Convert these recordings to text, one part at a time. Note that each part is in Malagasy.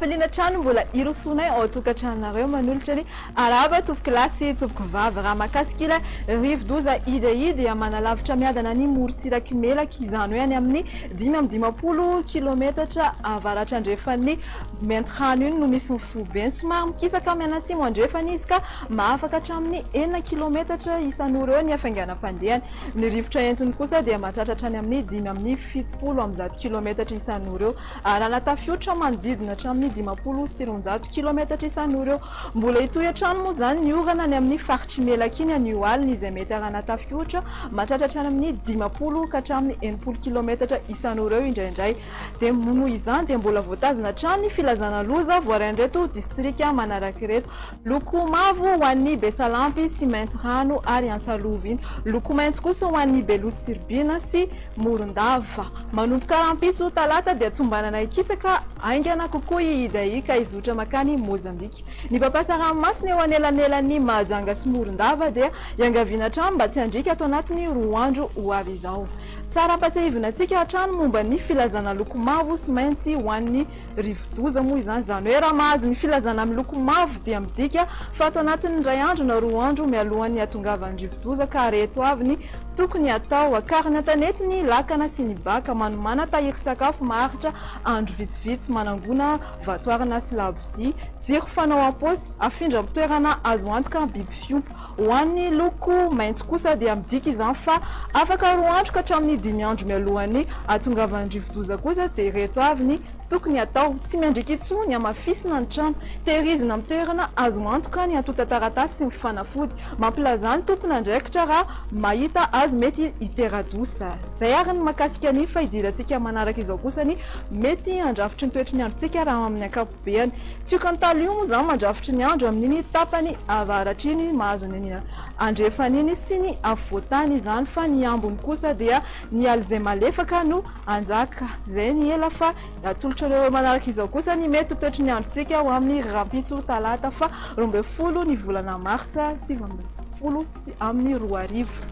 Hafaliana trano mbola irosonay ao tokantranonareo manolotra ny araba tompoko lasy tompoko vavy raha mahakasika ilay rivo-doza idy manalavitra miadana ny morontsiraky melaky izany hoe any amin'ny 5 kilometatra avaratra andrefan'ny mentrano iny no misy mifobe ny somary mikisaka mianatsimo andrefany izy ka mahafaka hatramin'ny 9 kilometatra isan'ora eo ny hafainganam-pandehany ny rivotra entiny kosa dia mahatratratra any amin'ny 7 kilometatra isan'ora eo raha natafiotra manodidina hatramin'ny 5 kilometatra isan'ora eo mbola itoy hatrano moa zany ny orana ny amin'ny faritry melaky iny anio alina izay mety raha natafiotra mahatratratra any amin'ny 10 ka hatramin'ny 9 kilometatra isan'ora eo indraindray dia noho izany dia mbola voatazana hatrany filazana loza voaraindreto distrika manaraka ireto loko mavo ho an'ny Besalampy sy Maintrano ary Antsalovy iny loko maitso kosa ho an'ny Belotsirbina sy Morondava manomboka rampiso talata dia tsombanana ikisaka aingana kokoa iday ka izotra makany Mozambique ny mpampiasa ranomasina eo anelanelan'ny Mahajanga sy Morondava dia iangaviana hatrany mba tsy handrika atao anatiny 2 andro ho avy izao tsara ampatsiahivina antsika hatrany momba ny filazana loko mavo sy maintsy ho an'ny rivo-doza moa izany zany hoe raha mahazo ny filazana amin'ny loko mavo dia midika fa atao anatiny 2 andro na 2 andro mialohan'ny hatongavan'ny rivo-doza ka reto avy ny tokony atao akarina tanetiny lakana sy ny baka manomana tahiry-tsakafo maharitra andro vitsivitsy manangona vatoarana sy labozia jiro fanao am-paosy afindra amin'ny toerana azo antoka biby fiompy ho an'ny loko maitso kosa dia midika izany fa afaka 2 andro ka hatramin'ny 5 andro mialohan'ny hatongavan'ny rivo-doza kosa dia reto avy ny tokony atao tsy miandriky intsony amafisina ny trano tehirizina amin'ny toerana azo antoka ny atota taratasy sy mifanafody mampilaza ny tompona andraikitra raha mahita azy mety hiteradosa zay ary ny mahakasika ny fahidirantsika manaraka izao kosa ny mety andrafitry ny toetry ny androntsika raha amin'ny ankapobeny tsioka ny talo io moa zany mandrafitry ny andro amin'iny tapany avaratra iny mahazo ny andrefan'iny sy ny avoatany izany fa ny ambony kosa dia ny aly izay malefaka no anjaka zay ny ela fa atolotra reo manaraka izao kosa ny mety toetry ny androntsika ho amin'ny rampitso talata fa 12 ny volana martsa 20 sy amin'ny 2 arivo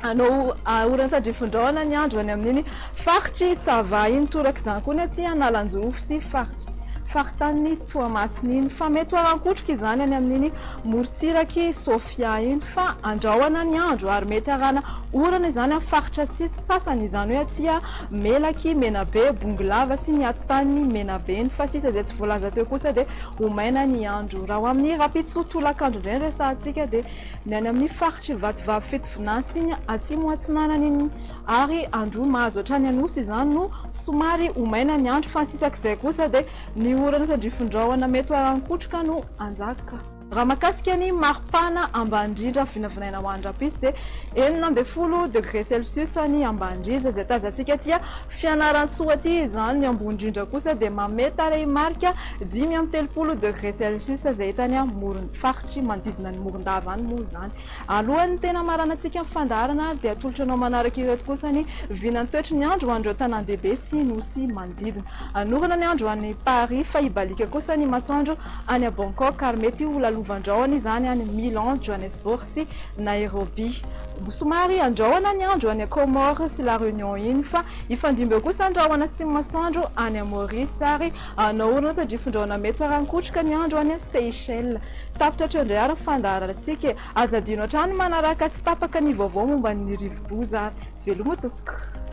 anao orantadrifondraona ny andro any amin'iny faritry sava iny toraka izany koa ny aty analanjofo sy faritany toamasina iny fa mety hoarankotroka izany any amin'iny morontsiraky Sofia iny fa andrahoana ny andro ary mety arana orana izany amin'ny faritra sasany izany hoe atsia melaky menabe bongolava sy ny atany menabe iny fa sisa izay tsy voalaza teo kosa dia homaina ny andro raha ho amin'ny rapitso tolakandro indray ny resantsika dia ny any amin'ny faritry vatovavy fetivinany sy ny atsimo atsinanany iny ary andro mahazo hatrany anosy izany no somary homaina ny andro fa sisak'izay kosa dia ny orana sandrifondraona mety hoarankotroka no anjaka raha mahakasika ny maripana ambandrindra vinavinaina ho andrapiso dia 9 degré celsius ny ambandriza izay tazantsika tia fianarantsoa aty izany ny ambondrindra kosa dia mameta ray marika 13 degré celsius izay hitany faritry manodidina ny Morondava any moa zany alohan'ny tena maranantsika mifandarana dia atolotra anao manaraka ireto kosa ny vinany toetry ny andro ho an'ireo tanan-dehibe sy nosy manodidina anorana ny andro any Paris fa hibalika kosa ny masoandro any a Bangkok ary mety ho lovandraona izany any Milan, Johannesburg sy Nairobi somary andrahoana ny andro any Comores sy La Réunion iny fa ifandimby kosa andrahoana sy masoandro any Maurice ary anaorana tadrifondraona mety hoarankotroka ny andro any Seychelles tapitra hatreo indray ary fandarantsika azadino hatrany manaraka tsy tapaka ny vaovao momba ny rivo-doza ary veloma tompoko